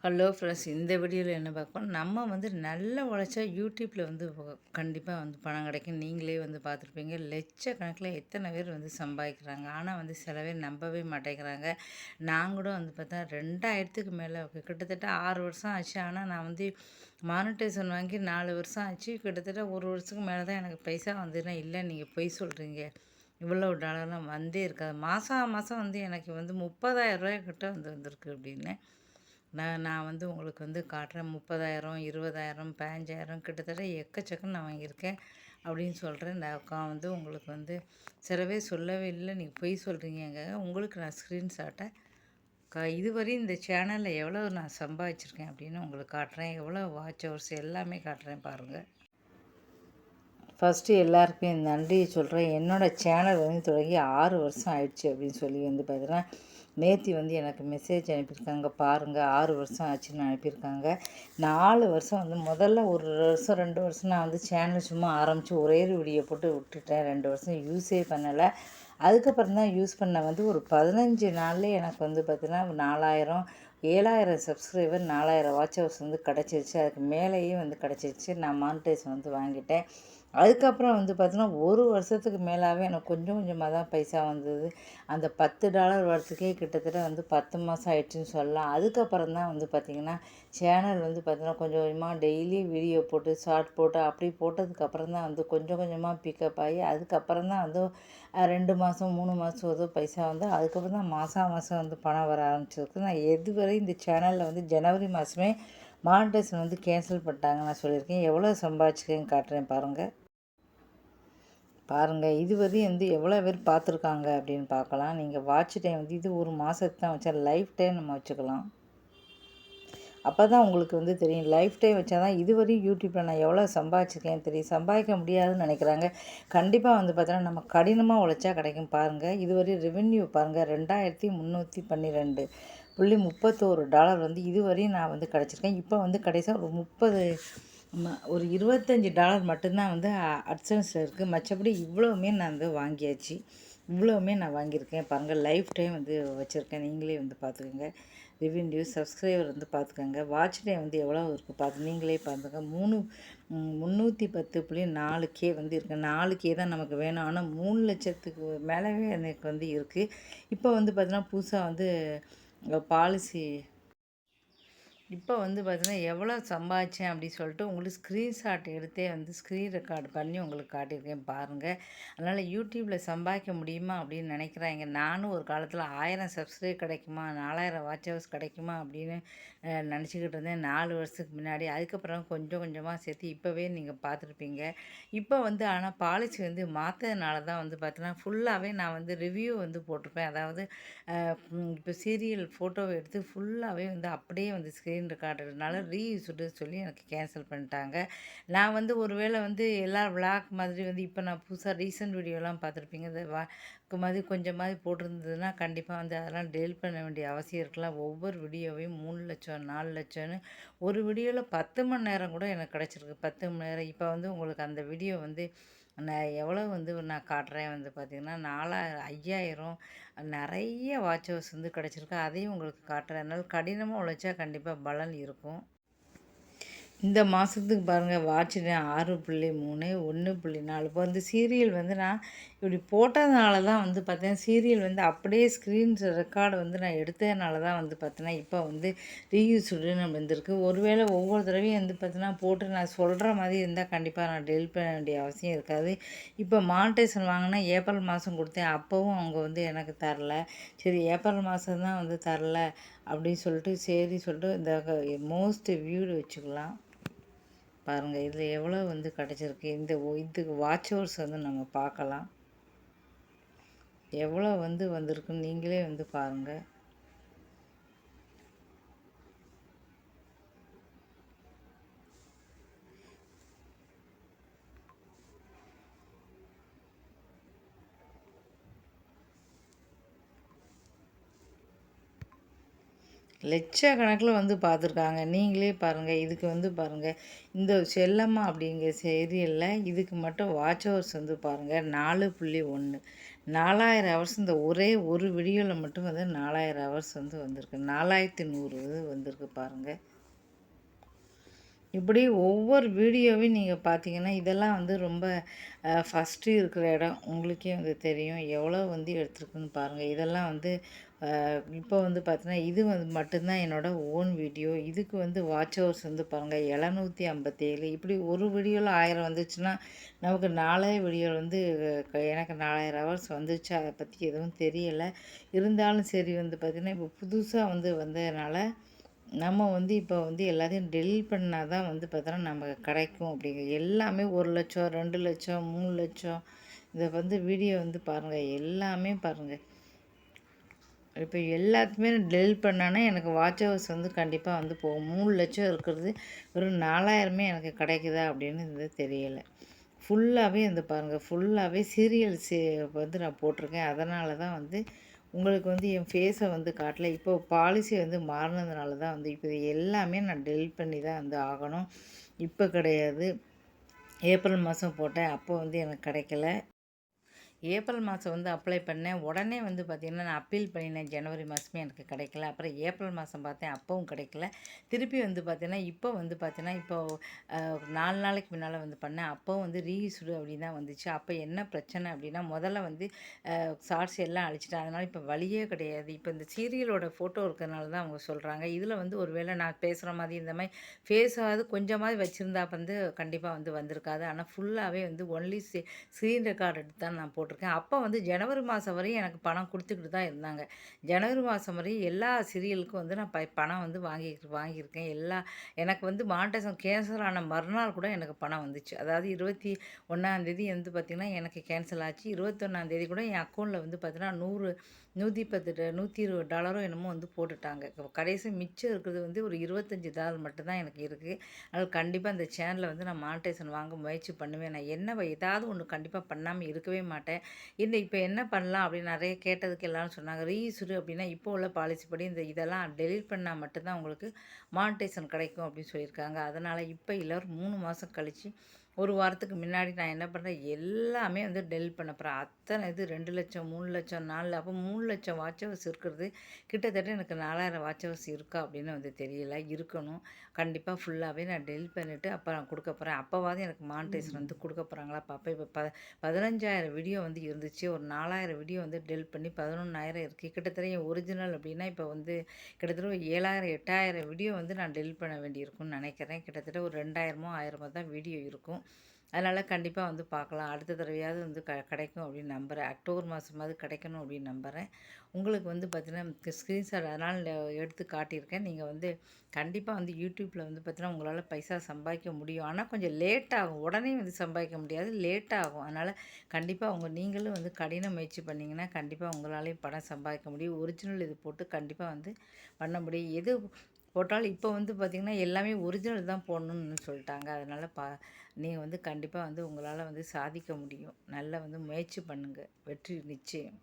Hello friends, இந்த வீடியோவில் என்ன பார்ப்போம், நம்ம வந்து நல்லா உழைச்சா யூடியூப்பில் வந்து கண்டிப்பாக வந்து பணம் கிடைக்கும். நீங்களே வந்து பார்த்துருப்பீங்க, லட்சக்கணக்கில் எத்தனை பேர் வந்து சம்பாதிக்கிறாங்க. ஆனால் வந்து சில பேர் நம்பவே மாட்டேங்கிறாங்க. நான் கூட வந்து பார்த்தா 2000க்கு மேலே கிட்டத்தட்ட 6 வருஷம் ஆச்சு. ஆனால் நான் வந்து மானிட்டைசேஷன் வாங்கி 4 வருஷம் ஆச்சு. கிட்டத்தட்ட ஒரு வருஷத்துக்கு மேலே தான் எனக்கு பைசா வந்ததுன்னா, இல்லை நீங்கள் பொய் சொல்கிறீங்க, இவ்வளோ டாலர்லாம் வந்தே இருக்காது. மாதம் மாதம் வந்து எனக்கு வந்து 30,000 கிட்ட வந்து வந்திருக்கு அப்படின்னு நான் வந்து உங்களுக்கு வந்து காட்டுறேன். 30,000 20,000 15,000 கிட்டத்தட்ட எக்கச்சக்கம் நான் வாங்கியிருக்கேன் அப்படின்னு சொல்கிறேன். இந்த அக்கா வந்து உங்களுக்கு வந்து சிலவே சொல்லவே இல்லை, நீங்கள் பொய் சொல்கிறீங்க. உங்களுக்கு நான் ஸ்க்ரீன்ஷாட்டை இதுவரையும் இந்த சேனலில் எவ்வளோ நான் சம்பாதிச்சிருக்கேன் அப்படின்னு உங்களுக்கு காட்டுறேன். எவ்வளோ வாட்ச் ஹவர்ஸ் எல்லாமே காட்டுறேன் பாருங்கள். ஃபஸ்ட்டு எல்லாருக்குமே நன்றியை சொல்கிறேன். என்னோடய சேனல் வந்து தொடங்கி 6 வருஷம் ஆயிடுச்சு அப்படின்னு சொல்லி வந்து பார்த்தீங்கன்னா, நேத்தி வந்து எனக்கு மெசேஜ் அனுப்பியிருக்காங்க. பாருங்கள், 6 வருஷம் ஆச்சுன்னு அனுப்பியிருக்காங்க. 4 வருஷம் வந்து முதல்ல 1 வருஷம் 2 வருஷம் நான் வந்து சேனல் சும்மா ஆரம்பித்து ஒரே ஒரு வீடியோ போட்டு விட்டுட்டேன். 2 வருஷம் யூஸே பண்ணலை. அதுக்கப்புறம் தான் யூஸ் பண்ண வந்து ஒரு 15 நாள்லேயே எனக்கு வந்து பார்த்தீங்கன்னா 4000 7,000 சப்ஸ்கிரைபர் 4,000 வாட்ச் ஹவர்ஸ் வந்து கிடச்சிருச்சு. அதுக்கு மேலேயே வந்து கிடச்சிருச்சு. நான் மானிட்டைசேஷன் வந்து வாங்கிட்டேன். அதுக்கப்புறம் வந்து பார்த்தீங்கன்னா 1 வருஷத்துக்கு மேலாகவே எனக்கு கொஞ்சம் கொஞ்சமாக தான் பைசா வந்தது. அந்த $10 வரத்துக்கே கிட்டத்தட்ட வந்து 10 மாதம் ஆயிடுச்சுன்னு சொல்லலாம். அதுக்கப்புறம் தான் வந்து பார்த்திங்கன்னா சேனல் வந்து பார்த்திங்கன்னா கொஞ்சம் கொஞ்சமாக டெய்லி வீடியோ போட்டு ஷார்ட் போட்டு அப்படி போட்டதுக்கப்புறம் தான் வந்து கொஞ்சம் கொஞ்சமாக பிக்கப் ஆகி அதுக்கப்புறம் தான் வந்து 2 மாதம் 3 மாதம் ஏதோ பைசா வந்து அதுக்கப்புறம் தான் மாதம் மாதம் வந்து பணம் வர ஆரம்பிச்சிருக்கு. நான் எதுவரை இந்த சேனலில் வந்து ஜனவரி மாதமே மானிட்டைசேஷன் வந்து கேன்சல் பண்ணிட்டாங்க நான் சொல்லியிருக்கேன். எவ்வளோ சம்பாதிச்சிருக்கேன்னு காட்டுறேன் பாருங்கள். பாருங்கள், இதுவரையும் வந்து எவ்வளோ பேர் பார்த்துருக்காங்க அப்படின்னு பார்க்கலாம். நீங்கள் வாட்ச் டைம் வந்து இது ஒரு மாதத்துக்கு தான் வச்சா, லைஃப் டைம் நம்ம வச்சுக்கலாம். அப்போ தான் உங்களுக்கு வந்து தெரியும். லைஃப் டைம் வச்சா தான் இதுவரையும் யூடியூப்பில் நான் எவ்வளோ சம்பாதிச்சிருக்கேன்னு தெரியும். சம்பாதிக்க முடியாதுன்னு நினைக்கிறாங்க. கண்டிப்பாக வந்து பார்த்தோன்னா நம்ம கடினமாக உழைச்சா கிடைக்கும். பாருங்கள், இதுவரை ரெவென்யூ பாருங்கள், $2,331.31 வந்து இதுவரையும் நான் வந்து கிடச்சிருக்கேன். இப்போ வந்து கடைசியாக ஒரு $25 மட்டும்தான் வந்து அட்சன்ஸில் இருக்குது. மற்றபடி இவ்வளோவுமே நான் வந்து வாங்கியாச்சு. இவ்வளோவுமே நான் வாங்கியிருக்கேன். பாருங்கள், லைஃப் டைம் வந்து வச்சுருக்கேன். நீங்களே வந்து பார்த்துக்கோங்க. ரெவென்யூ சப்ஸ்கிரைபர் வந்து பார்த்துக்கோங்க. வாட்ச் டைம் வந்து எவ்வளோ இருக்குது பார்த்து நீங்களே பார்த்துங்க. 310.4K வந்து இருக்குது. 4K தான் நமக்கு வேணும். ஆனால் 3 லட்சத்துக்கு மேலவே எனக்கு வந்து இருக்குது. இப்போ வந்து பார்த்தீங்கன்னா புதுசாக வந்து பாலிசி இப்போ வந்து பார்த்தீங்கன்னா எவ்வளோ சம்பாதிச்சேன் அப்படின்னு சொல்லிட்டு உங்களுக்கு ஸ்க்ரீன்ஷாட் எடுத்தே வந்து ஸ்க்ரீன் ரெக்கார்டு பண்ணி உங்களுக்கு காட்டியிருக்கேன் பாருங்கள். அதனால் யூடியூப்பில் சம்பாதிக்க முடியுமா அப்படின்னு நினைக்கிறாங்க. நானும் ஒரு காலத்தில் 1000 சப்ஸ்கிரைப் கிடைக்குமா, 4000 வாட்ச் ஹவர்ஸ் கிடைக்குமா அப்படின்னு நினச்சிக்கிட்டு இருந்தேன் 4 வருஷத்துக்கு முன்னாடி. அதுக்கப்புறம் கொஞ்சம் கொஞ்சமாக சேர்த்து இப்போவே நீங்கள் பார்த்துருப்பீங்க. இப்போ வந்து ஆனால் பாலிசி வந்து மாற்றதுனால தான் வந்து பார்த்தீங்கன்னா ஃபுல்லாகவே நான் வந்து ரிவ்யூ வந்து போட்டிருப்பேன். அதாவது இப்போ சீரியல் ஃபோட்டோவை எடுத்து ஃபுல்லாகவே வந்து அப்படியே வந்து ஸ்க்ரீன் ரெக்கார்டர்னால ரீயூஸ்டு சொல்லி எனக்கு கேன்சல் பண்ணிட்டாங்க. நான் வந்து ஒரு வேளை வந்து எல்லா விளாக் மாதிரி வந்து இப்போ நான் புதுசாக ரீசெண்ட் வீடியோலாம் பார்த்துருப்பீங்க. இந்த மாதிரி கொஞ்சம் மாதிரி போட்டிருந்ததுன்னா கண்டிப்பாக வந்து அதெல்லாம் டெலிட் பண்ண வேண்டிய அவசியம் இருக்கலாம். ஒவ்வொரு வீடியோவையும் 3 லட்சம் 4 லட்சம்னு ஒரு வீடியோவில் 10 மணி நேரம் கூட எனக்கு கிடச்சிருக்கு. 10 மணி நேரம். இப்போ வந்து உங்களுக்கு அந்த வீடியோ வந்து நான் எவ்வளோ வந்து நான் காட்டுறேன் வந்து பார்த்திங்கன்னா 5000 நிறைய வாட்ச் ஹவர்ஸ் வந்து கிடச்சிருக்கு. அதையும் உங்களுக்கு காட்டுறேன். அதனால் கடினமாக உழைச்சா கண்டிப்பாக பலன் இருக்கும். இந்த மாதத்துக்கு பாருங்கள், வாட்ச் டைம் 6.3 1.4. இப்போ வந்து சீரியல் வந்து நான் இப்படி போட்டதுனால தான் வந்து பார்த்தீங்கன்னா சீரியல் வந்து அப்படியே ஸ்க்ரீன்ஸ் ரெக்கார்டு வந்து நான் எடுத்ததுனால தான் வந்து பார்த்தீங்கன்னா இப்போ வந்து ரீயூஸ்டுன்னு வந்திருக்கு. ஒருவேளை ஒவ்வொரு தடவையும் வந்து பார்த்தீங்கன்னா போட்டு நான் சொல்கிற மாதிரி இருந்தால் கண்டிப்பாக நான் டெலிட் பண்ண வேண்டிய அவசியம் இருக்காது. இப்போ மானிட்டைசேஷன் வாங்கினா ஏப்ரல் மாதம் கொடுத்தேன். அப்போவும் அவங்க வந்து எனக்கு தரல. சரி, ஏப்ரல் மாதம் தான் வந்து தரல அப்படின்னு சொல்லிட்டு சரி சொல்லிட்டு இந்த மோஸ்ட் வியூடு வச்சுக்கலாம். பாருங்கள், இதில் எவ்வளோ வந்து கிடச்சிருக்கு. இதுக்கு வாட்ச் ஹவர்ஸ் வந்து நம்ம பார்க்கலாம். எவ்வளோ வந்து வந்திருக்குன்னு நீங்களே வந்து பாருங்கள். லட்சக்கணக்கில் வந்து பார்த்துருக்காங்க. நீங்களே பாருங்கள். இதுக்கு வந்து பாருங்கள், இந்த செல்லம்மா அப்படிங்கிற சீரியலில் இதுக்கு மட்டும் வாட்ச் ஹவர்ஸ் வந்து பாருங்கள் 4.1 4000 ஹவர்ஸ் இந்த ஒரே ஒரு வீடியோவில் மட்டும் வந்து 4000 ஹவர்ஸ் வந்து வந்திருக்கு. 4100 இது வந்திருக்கு பாருங்கள். இப்படி ஒவ்வொரு வீடியோவையும் நீங்கள் பார்த்தீங்கன்னா, இதெல்லாம் வந்து ரொம்ப ஃபஸ்ட்டு இருக்கிற இடம். உங்களுக்கே வந்து தெரியும் எவ்வளோ வந்து எடுத்துருக்குன்னு பாருங்கள். இதெல்லாம் வந்து இப்போ வந்து பார்த்தீங்கன்னா, இது வந்து மட்டும்தான் என்னோடய ஓன் வீடியோ. இதுக்கு வந்து வாட்ச் ஹவர்ஸ் வந்து பாருங்கள் 757. இப்படி ஒரு வீடியோவில் 1000 வந்துச்சுன்னா, நமக்கு 4 வீடியோ வந்து எனக்கு 4000 ஹவர்ஸ் வந்துச்சு. அதை பற்றி எதுவும் தெரியலை. இருந்தாலும் சரி வந்து பார்த்திங்கன்னா, இப்போ புதுசாக வந்து வந்ததுனால நம்ம வந்து இப்போ வந்து எல்லாத்தையும் டெலீட் பண்ணால் தான் வந்து பார்த்தோன்னா நமக்கு கிடைக்கும் அப்படிங்கிற எல்லாமே 1,00,000 2,00,000 3,00,000 இதை வந்து வீடியோ வந்து பாருங்கள் எல்லாமே பாருங்கள். இப்போ எல்லாத்தையுமே டெலீட் பண்ணானா எனக்கு வாட்ச் ஹவர்ஸ் வந்து கண்டிப்பாக வந்து போகும். 3,00,000 இருக்கிறது வெறும் 4000 எனக்கு கிடைக்குதா அப்படின்னு இது தெரியலை. ஃபுல்லாகவே வந்து பாருங்கள் ஃபுல்லாகவே சீரியல்ஸு வந்து நான் போட்டிருக்கேன். அதனால தான் வந்து உங்களுக்கு வந்து என் ஃபேஸை வந்து காட்டல. இப்போ பாலிசி வந்து மாறினதுனால தான் வந்து இப்போ இது எல்லாமே நான் டெலிட் பண்ணி தான் வந்து ஆகணும். இப்போ கிடையாது. ஏப்ரல் மாதம் போட்டேன். அப்போ வந்து எனக்கு கிடைக்கல. ஏப்ரல் மாதம் வந்து அப்ளை பண்ணேன். உடனே வந்து பார்த்திங்கன்னா, நான் அப்பீல் பண்ணினேன். ஜனவரி மாதமே எனக்கு கிடைக்கல. அப்புறம் ஏப்ரல் மாதம் பார்த்தேன், அப்பவும் கிடைக்கல. திருப்பி வந்து பார்த்தீங்கன்னா, இப்போ வந்து பார்த்தீங்கன்னா, இப்போ 4 நாளைக்கு முன்னால் வந்து பண்ணேன். அப்போவும் வந்து ரீஇஷ்யூடு அப்படின்னு தான் வந்துச்சு. அப்போ என்ன பிரச்சனை அப்படின்னா, முதல்ல வந்து ஷார்ட்ஸ் எல்லாம் அழிச்சிட்டேன். அதனால் இப்போ வழியே கிடையாது. இப்போ இந்த சீரியலோட ஃபோட்டோ இருக்கிறனால தான் அவங்க சொல்கிறாங்க. இதில் வந்து ஒரு வேளை நான் பேசுகிற மாதிரி இந்த மாதிரி ஃபேஸாவது கொஞ்சமாவது வச்சுருந்தா வந்து கண்டிப்பாக வந்து வந்திருக்காது. ஆனால் ஃபுல்லாகவே வந்து ஒன்லி ஸ்க்ரீன் ரெக்கார்ட் எடுத்து தான் நான் போட்டிருக்கேன். அப்போ வந்து ஜனவரி மாதம் வரையும் எனக்கு பணம் கொடுத்துக்கிட்டு தான் இருந்தாங்க. ஜனவரி மாதம் வரையும் எல்லா சீரியலுக்கும் வந்து நான் பணம் வந்து வாங்கியிருக்கேன். எனக்கு வந்து மானிடைசேஷன் கேன்சல் ஆன மறுநாள் கூட எனக்கு பணம் வந்துச்சு. அதாவது 21ஆந்தேதி வந்து பார்த்திங்கன்னா எனக்கு கேன்சல் ஆச்சு. 21ஆந்தேதி கூட என் அக்கௌண்ட்டில் வந்து பார்த்திங்கன்னா $110 $120 என்னமோ வந்து போட்டுட்டாங்க. கடைசி மிச்சம் இருக்கிறது வந்து ஒரு $25 மட்டும்தான் எனக்கு இருக்குது. அதனால் கண்டிப்பாக இந்த சேனலை வந்து நான் மானிடைசேஷன் வாங்க முயற்சி பண்ணுவேன். நான் ஏதாவது ஒன்று கண்டிப்பாக பண்ணாமல் இருக்கவே மாட்டேன். இப்போ என்ன பண்ணலாம் அப்படின்னு நிறைய கேட்டதுக்கு எல்லாரும் சொன்னாங்க, ரீஇஷ்யூடு அப்படின்னா இப்போ உள்ள பாலிசி படி இதெல்லாம் டெலீட் பண்ணால் மட்டும்தான் உங்களுக்கு மானிடைசேஷன் கிடைக்கும் அப்படின்னு சொல்லியிருக்காங்க. அதனால் இப்போ இல்லை ஒரு 3 மாதம் கழித்து ஒரு வாரத்துக்கு முன்னாடி நான் என்ன பண்ணுறேன், எல்லாமே வந்து டெலீட் பண்ண போகிறேன். அத்தனை இது 2,00,000 3,00,000 4 அப்போ 3,00,000 வாட்ச் ஹவர்ஸ் இருக்கிறது கிட்டத்தட்ட எனக்கு 4000 வாட்ச் ஹவர்ஸ் இருக்கா அப்படின்னு வந்து தெரியல. இருக்கணும். கண்டிப்பாக ஃபுல்லாகவே நான் டெலீட் பண்ணிவிட்டு அப்போ நான் கொடுக்க போகிறேன். அப்போவாது எனக்கு மானிடைசேஷன் வந்து கொடுக்க போகிறாங்களா பார்ப்பேன். இப்போ 15,000 வீடியோ வந்து இருந்துச்சு. ஒரு 4,000 வீடியோ வந்து டெலீட் பண்ணி 11,000 இருக்குது. கிட்டத்தட்ட என் ஒரிஜினல் அப்படின்னா இப்போ வந்து கிட்டத்தட்ட ஒரு 7,000 8,000 வீடியோ வந்து நான் டெலீட் பண்ண வேண்டியிருக்கும்னு நினைக்கிறேன். கிட்டத்தட்ட ஒரு 2,000மோ 1000மோ தான் வீடியோ இருக்கும். அதனால் கண்டிப்பாக வந்து பார்க்கலாம். அடுத்த தடவையாவது வந்து கிடைக்கும் அப்படின்னு நம்புகிறேன். அக்டோபர் மாதமாவது கிடைக்கணும் அப்படின்னு நம்புகிறேன். உங்களுக்கு வந்து பார்த்தீங்கன்னா ஸ்க்ரீன்ஷாட் அதனால் எடுத்து காட்டியிருக்கேன். நீங்கள் வந்து கண்டிப்பாக வந்து யூடியூப்பில் வந்து பார்த்தீங்கன்னா உங்களால் பைசா சம்பாதிக்க முடியும். ஆனால் கொஞ்சம் லேட் ஆகும். உடனே வந்து சம்பாதிக்க முடியாது. லேட் ஆகும். அதனால் கண்டிப்பாக நீங்களும் வந்து கடின முயற்சி பண்ணிங்கன்னா கண்டிப்பாக உங்களாலேயும் பணம் சம்பாதிக்க முடியும். ஒரிஜினல் இது போட்டு கண்டிப்பாக வந்து பண்ண முடியும். எது போட்டாலும் இப்போ வந்து பார்த்திங்கன்னா எல்லாமே ஒரிஜினல் தான் போடணும்னு சொல்லிட்டாங்க. அதனால் நீங்கள் வந்து கண்டிப்பாக வந்து உங்களால் வந்து சாதிக்க முடியும். நல்லா வந்து முயற்சி பண்ணுங்கள். வெற்றி நிச்சயம்.